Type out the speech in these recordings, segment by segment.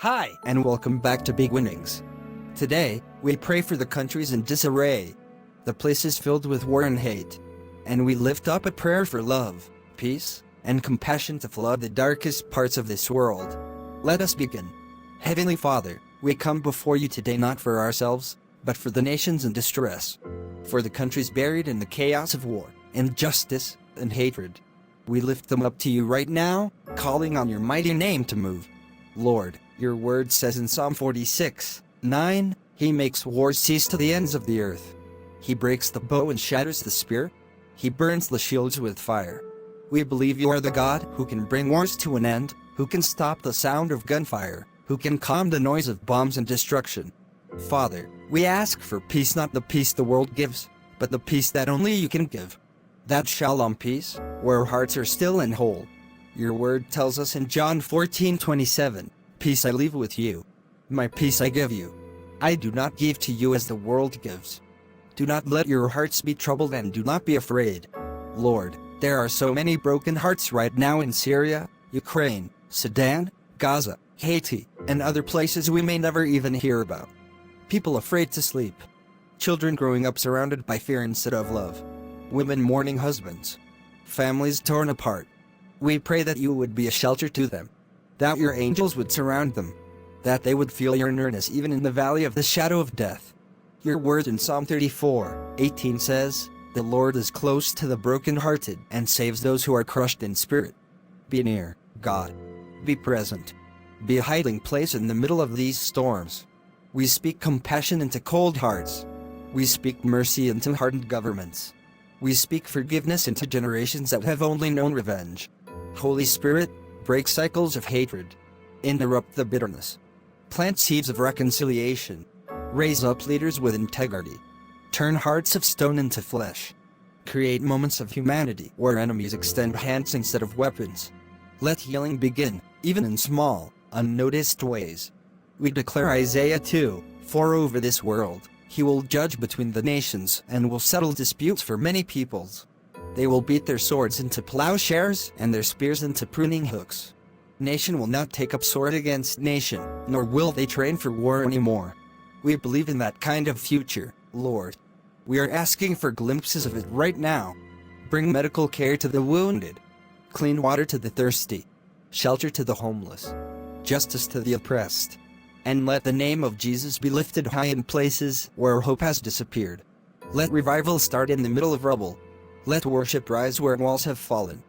Hi, and welcome back to Big Winnings. Today, we pray for the countries in disarray, the places filled with war and hate. And we lift up a prayer for love, peace, and compassion to flood the darkest parts of this world. Let us begin. Heavenly Father, we come before you today not for ourselves, but for the nations in distress, for the countries buried in the chaos of war, injustice, and hatred. We lift them up to you right now, calling on your mighty name to move. Lord, your word says in Psalm 46:9, He makes wars cease to the ends of the earth. He breaks the bow and shatters the spear. He burns the shields with fire. We believe you are the God who can bring wars to an end, who can stop the sound of gunfire, who can calm the noise of bombs and destruction. Father, we ask for peace, not the peace the world gives, but the peace that only you can give. That shalom peace, where hearts are still and whole. Your word tells us in John 14:27, Peace I leave with you. My peace I give you. I do not give to you as the world gives. Do not let your hearts be troubled and do not be afraid. Lord, there are so many broken hearts right now in Syria, Ukraine, Sudan, Gaza, Haiti, and other places we may never even hear about. People afraid to sleep. Children growing up surrounded by fear instead of love. Women mourning husbands. Families torn apart. We pray that you would be a shelter to them, that your angels would surround them, that they would feel your nearness even in the valley of the shadow of death. Your word in Psalm 34:18 says, The Lord is close to the brokenhearted and saves those who are crushed in spirit. Be near, God. Be present. Be a hiding place in the middle of these storms. We speak compassion into cold hearts. We speak mercy into hardened governments. We speak forgiveness into generations that have only known revenge. Holy Spirit, break cycles of hatred. Interrupt the bitterness. Plant seeds of reconciliation. Raise up leaders with integrity. Turn hearts of stone into flesh. Create moments of humanity where enemies extend hands instead of weapons. Let healing begin, even in small, unnoticed ways. We declare Isaiah 2:4 over this world. He will judge between the nations and will settle disputes for many peoples. They will beat their swords into plowshares and their spears into pruning hooks. Nation will not take up sword against nation, nor will they train for war anymore. We believe in that kind of future, Lord. We are asking for glimpses of it right now. Bring medical care to the wounded, clean water to the thirsty, shelter to the homeless, justice to the oppressed. And let the name of Jesus be lifted high in places where hope has disappeared. Let revival start in the middle of rubble. Let worship rise where walls have fallen.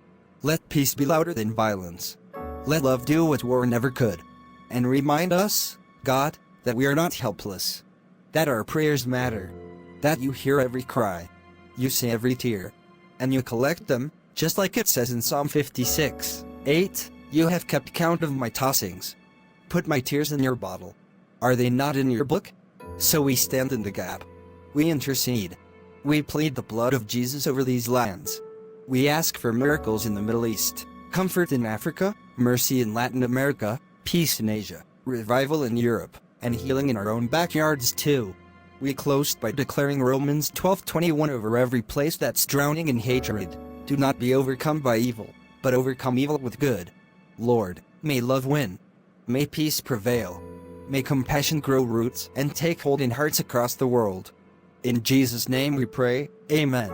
Let peace be louder than violence. Let love do what war never could. And remind us, God, that we are not helpless. That our prayers matter. That you hear every cry. You see every tear. And you collect them, just like it says in Psalm 56:8, You have kept count of my tossings. Put my tears in your bottle. Are they not in your book? So we stand in the gap. We intercede. We plead the blood of Jesus over these lands. We ask for miracles in the Middle East, comfort in Africa, mercy in Latin America, peace in Asia, revival in Europe, and healing in our own backyards too. We close by declaring Romans 12:21 over every place that's drowning in hatred. Do not be overcome by evil, but overcome evil with good. Lord, may love win. May peace prevail. May compassion grow roots and take hold in hearts across the world. In Jesus' name we pray, Amen.